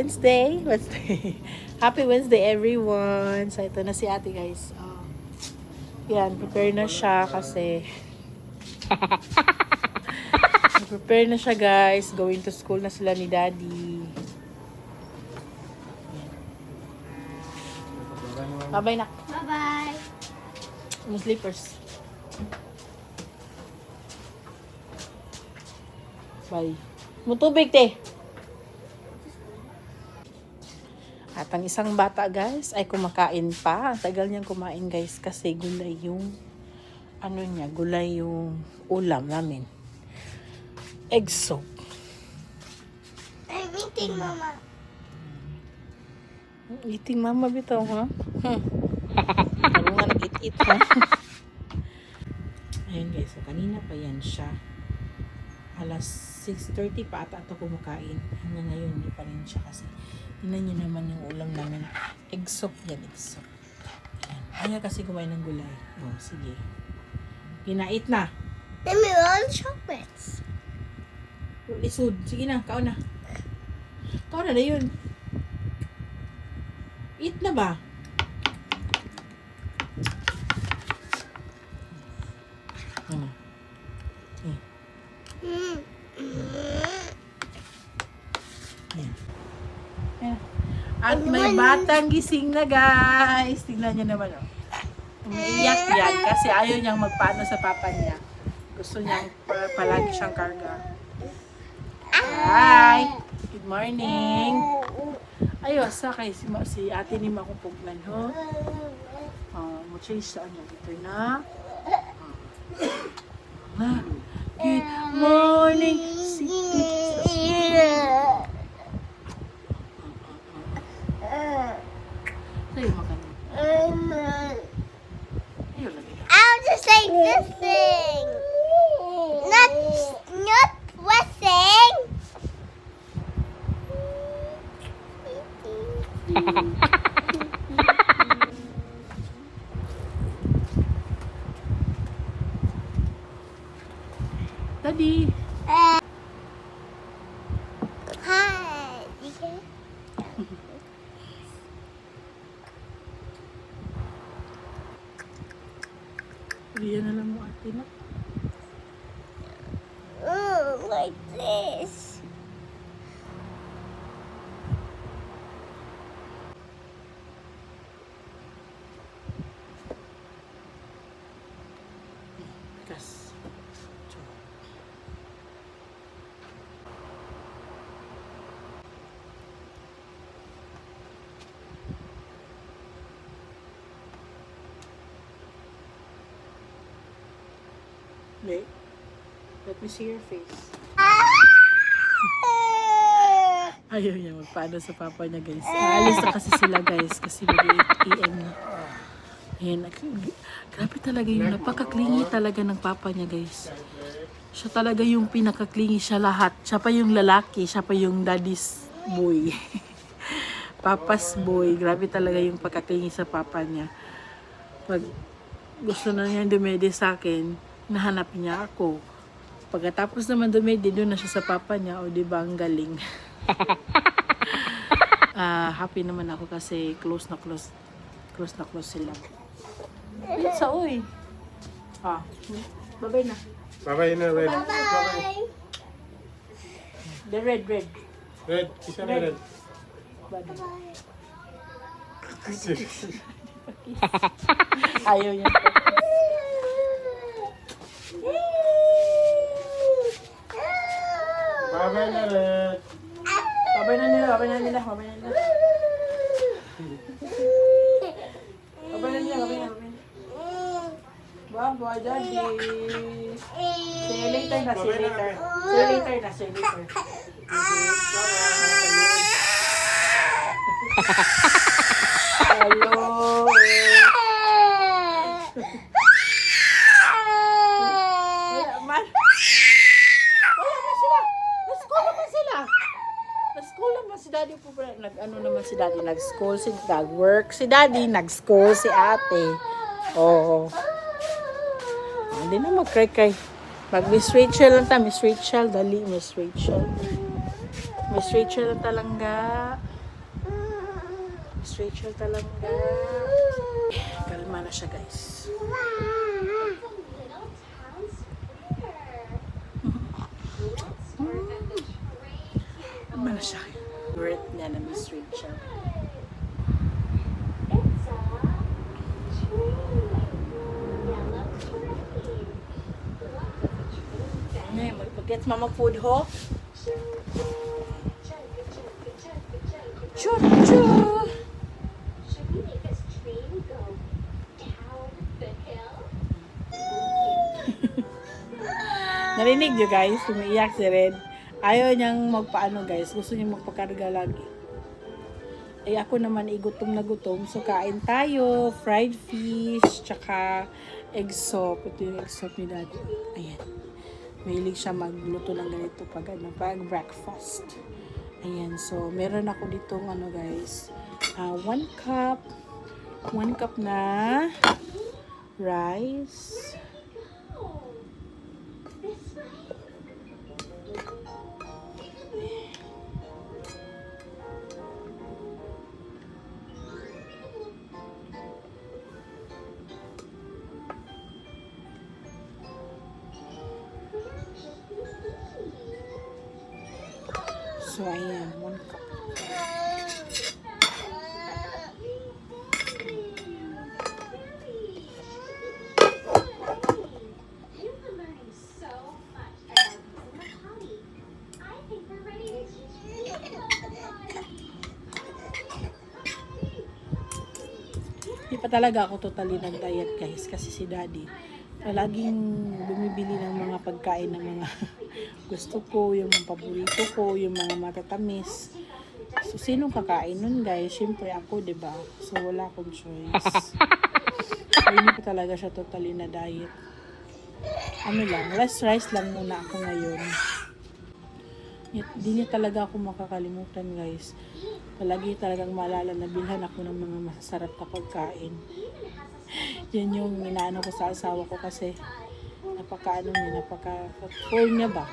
Wednesday. Happy Wednesday, everyone. So, ito na si ate, guys. Yan, prepare na siya kasi... prepare na siya, guys. Going to school na sila ni Daddy. Bye-bye na. Bye-bye. Yung slippers. Bye. Mutubig, te. At ang isang bata, guys, ay kumakain pa. Ang tagal niyang kumain, guys, kasi gulay yung gulay yung ulam namin. Egg soup. I'm eating, Mama. Eating mama bitaw, ha? Ano nga nag-eat-eat, ha? Ayan, guys. So, kanina pa yan siya. Alas 6:30 pa ata ito kumakain. Hanggang ngayon, hindi pa rin siya kasi. Tingnan niyo naman yung ulam namin. Egg soup yan, egg soup. Ayan. Ayaw kasi kumain ng gulay. Oh, sige. Ginait na. Let me roll chocolates. Lisod. Sige na, kaon na. Kaon na yun. Eat na ba? Ano? At may batang gising na, guys. Tingnan niyo naman, oh. Umiiyak yan kasi ayaw niyang magpaano sa papa niya. Gusto niyang palagi siyang karga. Hi! Good morning! Ayos, sakay si ate ni Makupuglan, ho? Mo-change saan niya dito na? Good morning! Sa'yo makanin. Ayun lagi. I'll just say this thing. Not pressing. Daddy! Hi. Okay. Riyan na lang mo ate na. Like this. Kas. Wait. Let me see your face. Ayaw niya magpaano sa papa niya, guys. Aalis na kasi sila, guys. Kasi mag-8 na. Ayan. Grabe talaga yung napakaklingi talaga ng papa niya, guys. Siya talaga yung pinakaklingi siya lahat. Siya pa yung lalaki. Siya pa yung daddy's boy. Papa's boy. Grabe talaga yung pagkaklingi sa papa niya. Pag gusto na niya dumede sa akin, nahanap niya ako. Pagkatapos naman dumede, doon na siya sa papa niya. O diba, ang galing. Happy naman ako kasi close na close sila. Pizza, uy. Babay na. Bye-bye na, Red. Bye. The red. Red, isa na Red. Bye. Seriously. Ayaw niya. Bye-bye na, Red. Babay na nila. Babay na nila. Bye, Daddy. See you later na. Hello. Wala man. Wala na sila. Nag-school naman sila. Nag-school naman si Daddy po. Nag-ano naman si Daddy. Nag-school, nag-work si Daddy. Nag-school si ate. Oo. Hindi na mag-cry-cry. Mag-Miss Rachel lang ta. Miss Rachel. Dali, Miss Rachel. Miss Rachel lang talaga. Miss Rachel talaga. Kalma na siya, guys. Kalma na siya. Favorite niya na Miss Rachel. Mag-get mama food, ho? Choo choo! Narinig nyo guys, umiiyak si Red. Ayaw niyang magpaano guys, gusto niyang magpakarga lagi. Ay ako naman gutom na gutom, so kain tayo, fried fish, tsaka egg soup. Ito yung egg soup ni Daddy. Ayan. Mahilig siya magluto ng ganito pag breakfast. Ayan, so meron ako ditong ano guys, 1 cup na rice. So, ayan, 1 cup. Hindi pa talaga ako totally nag-diet guys kasi si Daddy laging bumibili ng mga pagkain ng mga gusto ko, yung mga paborito ko, yung mga matatamis. So, sinong kakain nun guys? Siyempre ako, diba? So, wala akong choice. So, hindi ko talaga siya totally na diet. Ano lang, less rice lang muna ako ngayon. Hindi niya talaga ako makakalimutan guys. Palagi talagang maalala na bilhan ako ng mga masasarap na pagkain. Yan yung inaano ko sa asawa ko kasi napaka-full niya ba.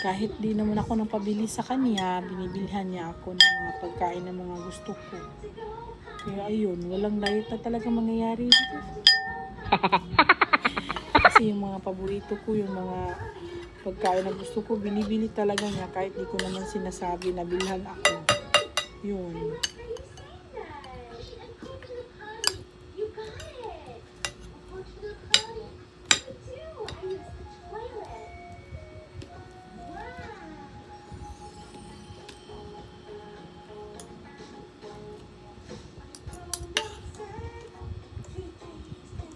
Kahit di naman ako nang pabili sa kanya, binibilhan niya ako ng mga pagkain ng mga gusto ko. Kaya ayun, walang diet na talaga mangyayari dito. Kasi yung mga paborito ko, yung mga pagkain na gusto ko, binibili talaga niya kahit di ko naman sinasabi na bilhan ako. Yun.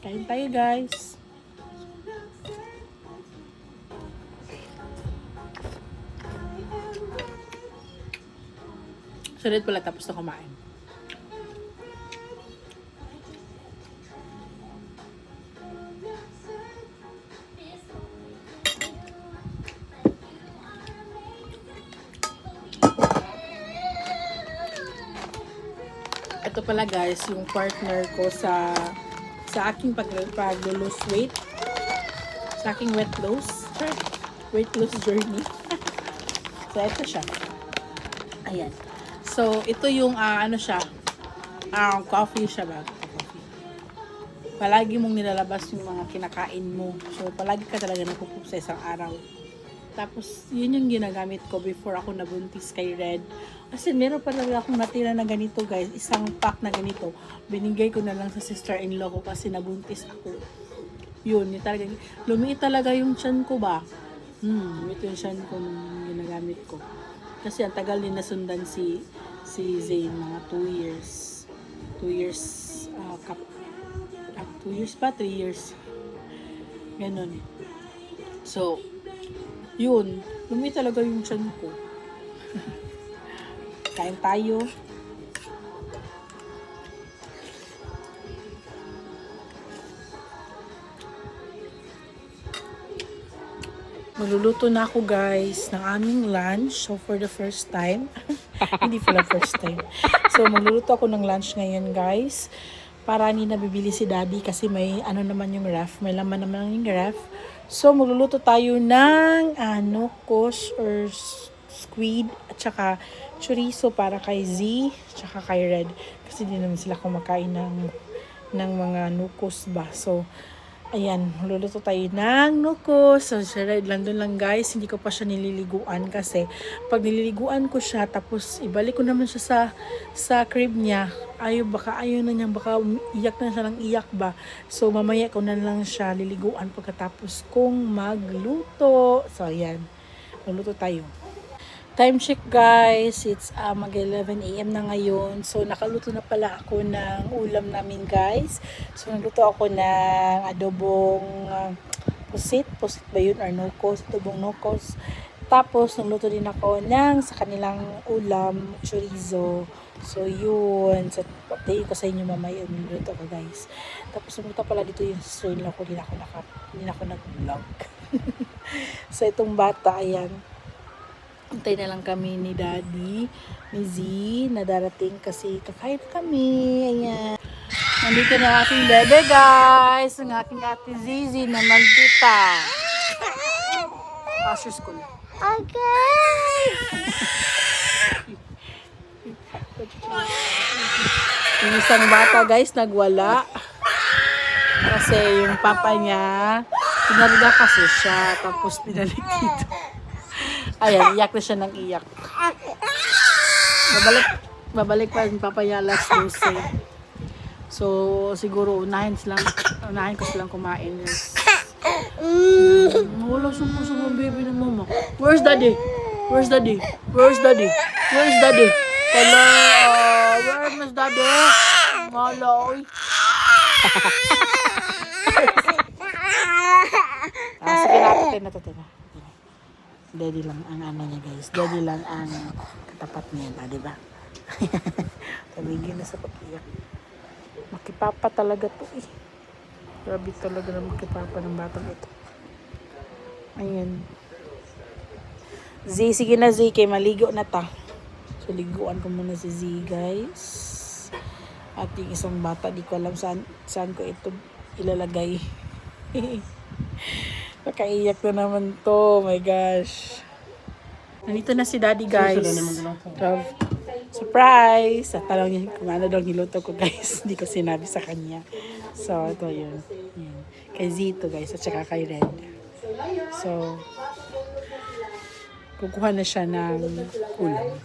Kain tayo guys. Sunod pala tapos na kumain. Ito pala guys, yung partner ko sa aking pag-lose weight. Sa aking weight loss journey. So, ito siya. Ayan. So, ito yung, ano siya, coffee siya ba? Coffee. Palagi mong nilalabas yung mga kinakain mo. So, palagi ka talaga napupup sa isang araw. Tapos, yun yung ginagamit ko before ako nabuntis kay Red. Kasi meron pa talaga akong natira na ganito guys. Isang pack na ganito. Binigay ko na lang sa sister-in-law ko kasi nabuntis ako. Yun, talaga, lumiit talaga yung tiyan ko ba? Lumiit yung tiyan ko nung ginagamit ko. Kasi ang tagal din nasundan si Zane, mga 2 years. 2 years, 2 years pa? 3 years. Ganon. So, yun, lumi talaga yung tiyan ko. Kain tayo. Magluluto na ako guys ng aming lunch. So for the first time, hindi pala first time. So magluluto ako ng lunch ngayon guys. Para hindi nabibili si Daddy kasi may ano naman yung ref. May laman naman yung ref. So magluluto tayo ng cosh or squid at saka chorizo para kay Z tsaka kay Red kasi di naman sila kumakain ng mga nukos ba. So ayan, luluto tayo ng nukos. So si Red lang doon lang guys, hindi ko pa siya nililiguan kasi pag nililiguan ko siya tapos ibalik ko naman siya sa crib niya, baka ayaw na niya, baka iyak na siya ng iyak ba. So mamaya ko na lang siya liliguan pagkatapos kong magluto. So ayan, luluto tayo. Time check guys, it's mag 11 AM na ngayon. So nakaluto na pala ako ng ulam namin guys. So nagluto ako ng adobong pusit ba yun or nukos, adobong nukos. Tapos nagluto din ako ng sa kanilang ulam, chorizo. So yun, so update ko sa inyo mamaya yung nagluto ko guys. Tapos nagluto pala dito yung sister-in-law ko, hindi na ako nag-vlog. So itong bata, ayan. Antay na lang kami ni Daddy, ni Z, na darating kasi kakain kami. Ayan. Nandito na aking bebe, guys. Ang aking ate Zizi na magtita. Pastor school. Okay. Yung isang bata, guys, nagwala. Kasi yung papa niya, pinarga kasi siya. Tapos pinalik dito. Ayan, iyak na siya ng iyak. Babalik pa yung papa niya alas 12. So, siguro unahin ko silang kumain. Wala sumpo baby ng mama. Where's daddy? Where's daddy? Where's daddy? Where's daddy? Hello? Where's Miss Daddy? Hello? Sige natin. Daddy lang ang ano niya guys. Daddy lang ang katapat niya, di ba? Tabigin na sa pag-iyak. Makipapa talaga to eh. Grabe talaga na makipapa ng batang ito. Ayan. Z, sige na Z, kay maligo na ta. So, liguan ko muna si Z guys. At yung isang bata, di ko alam saan ko ito ilalagay. Nakaiyak na naman to. Oh my gosh. Nandito na si Daddy guys. Surprise! At tanong niya kung ano daw niluto ko guys. Hindi ko sinabi sa kanya. So, ito yun. Yan. Kay Zito guys. At saka kay Red. So, kukuha na siya ng ulam.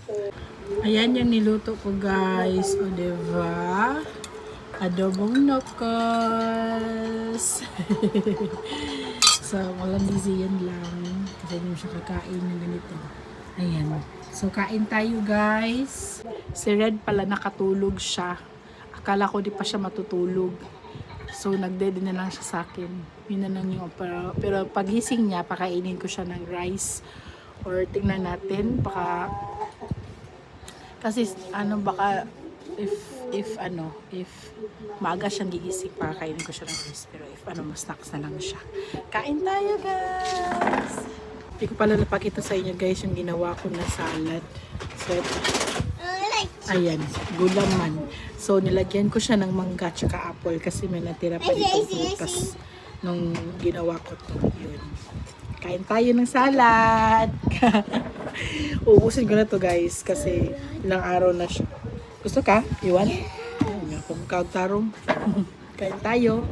Ayan yung niluto ko guys. O diba? Adobong nukos. So, walang busy yan lang. Kasi hindi mo siya kakain ng ganito. Ayan. So, kain tayo guys. Si Red pala nakatulog siya. Akala ko di pa siya matutulog. So, nagdede na lang siya sa akin. Yun na lang yung pero pagising niya, pakainin ko siya ng rice. Or tingnan natin. Kasi baka if maaga siyang gigising, pakakainin ko siya ng rice. Pero if snacks na lang siya. Kain tayo guys! Hindi ko pala napakita sa inyo guys yung ginawa ko na salad. So, ayan, gulaman. So, nilagyan ko siya ng mangga tsaka apple kasi may natira pa dito prutas nung ginawa ko to. Yun. Kain tayo ng salad! Uubusin ko na to guys kasi ilang araw na siya. Gusto ka? Iwan? Ayun, kung tarong. Kain tayo.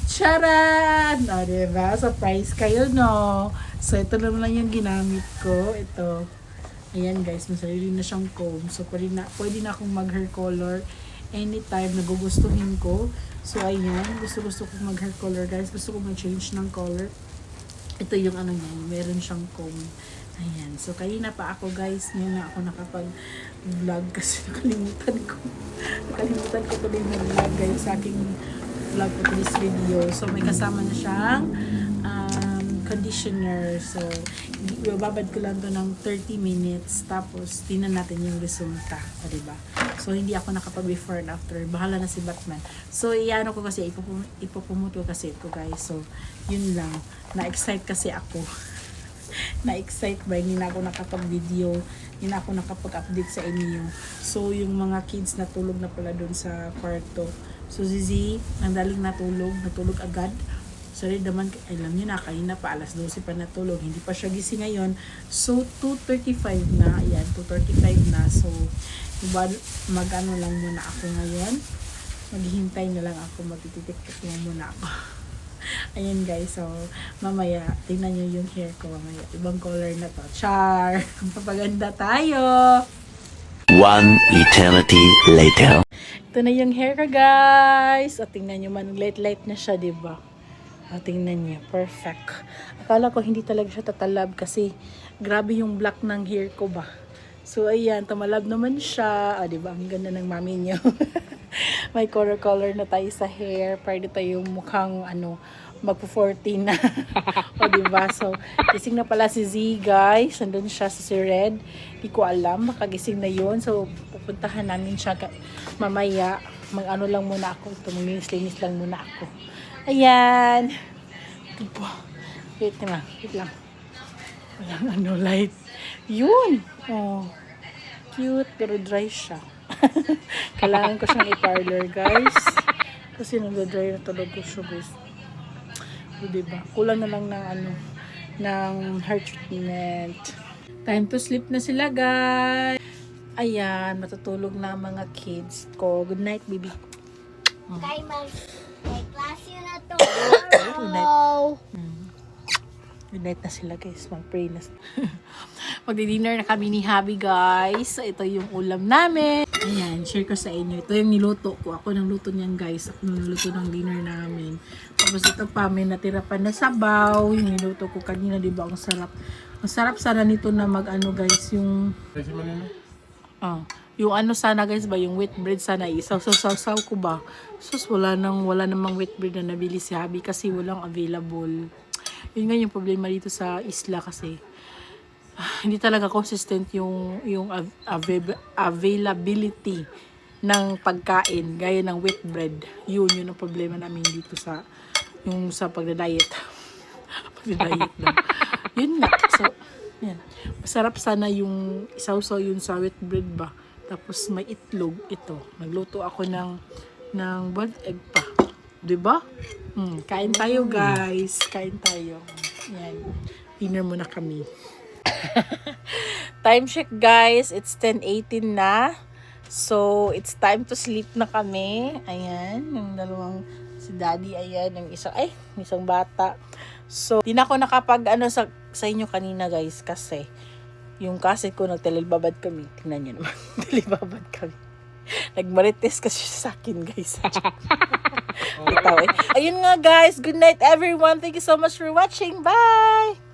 Charan! O, diba? Surprise kayo, no? So, ito naman lang yung ginamit ko. Ito. Ayan, guys. Masarili na siyang comb. So, pwede na akong mag-hair color anytime na gugustuhin ko. So, ayan. Gusto kong mag-hair color, guys. Gusto ko mag-change ng color. Ito yung ano niya. Meron siyang comb. Ayan. So, kanina pa ako, guys. Ngayon na ako nakapag-vlog kasi nakalimutan ko tuloy na vlog, guys, sa aking vlog for this video. So, may kasama na siyang conditioner. So, bababad ko lang to ng 30 minutes. Tapos, tingnan natin yung resulta. O, diba? So, hindi ako nakapag-before and after. Bahala na si Batman. So, iano ko kasi, ipopumuto kasi ito, guys. So, yun lang. Na-excite kasi ako. Na-excite ba? Hindi na ako nakapag-video. Hindi na ako nakapag-update sa inyo. So, yung mga kids natulog na pala doon sa kwarto. So, Zizi, nandaling natulog agad. So, rin naman, alam niyo na, kanina pa, alas 12 pa natulog. Hindi pa siya gising ngayon. So, 2:35 na. Ayan, 2:35 na. So, diba, mag-ano lang muna ako ngayon. Maghihintay na lang ako. Magtititik-tik lang muna ako. Ayan guys, so, mamaya, tingnan niyo yung hair ko mamaya. Ibang color na to. Char! Papaganda tayo! One eternity later. Ito na yung hair ko, guys. O, tingnan nyo man. Light-light na siya, diba? O, tingnan nyo. Perfect. Akala ko hindi talaga siya tatalab kasi grabe yung black ng hair ko ba. So, ayan. Tumalab naman siya. O, diba? Ang ganda ng mami nyo. May color na tayo sa hair. Para tayo mukhang, magpo-14 na. O, diba? So, gising na pala si Z, guys. Nandun siya sa si Red. Hindi ko alam. Makagising na yun. So, pupuntahan namin siya mamaya. Mag-ano lang muna ako. Ito, maglinis-linis lang muna ako. Ayan. Diba? Wait na. Wait lang. Walang light. Yun. Oh. Cute. Pero dry siya. Kailangan ko siyang i-parlor, guys. Kasi nag-dry na tulog ko siya, guys. So, diba? Kulang na lang ng hair treatment. Time to sleep na sila, guys. Ayan, matutulog na ang mga kids ko. Good night, baby. Kay may class yun na to. Good night. Good night na sila, guys. Mag-pray na. Magdi-dinner na kami ni Habi, guys. So, ito yung ulam namin. Ayan, share ko sa inyo. Ito yung niluto ko. Ako nang luto niyan, guys. Ako nang luto ng dinner namin. Tapos ito pa, may natira pa na sabaw. Yung niluto ko kanina, di ba? Ang sarap. Ang sarap sana nito na guys, yung... Kasi manino? Yung sana guys ba, yung wheat bread sana isaw-saw ko ba. Sus, wala namang wheat bread na nabili si Habi kasi walang available. Yun nga yung problema dito sa isla kasi hindi talaga consistent yung availability ng pagkain gaya ng wheat bread. Yun ang problema namin dito sa pagda-diet. Pagda-diet na. Yun nga. So, yan. Masarap sana yung isaw-saw yun sa wheat bread ba. Tapos may itlog ito. Nagluto ako ng boiled egg pa. 'Di ba? Kain tayo, guys. Kain tayo. Yan. Dinner muna kami. Time check, guys. It's 10:18 na. So, it's time to sleep na kami. Ayan. Yung dalawang si Daddy. Ayan. Yung isang bata. So, di na ako nakapag sa inyo kanina, guys. Kasi yung kaset ko nagtelebabad kami. Tingnan nyo naman. Telebabad kami. Nagmarites kasi sa akin, guys. Bitaw, Ayun nga, guys. Good night, everyone. Thank you so much for watching. Bye!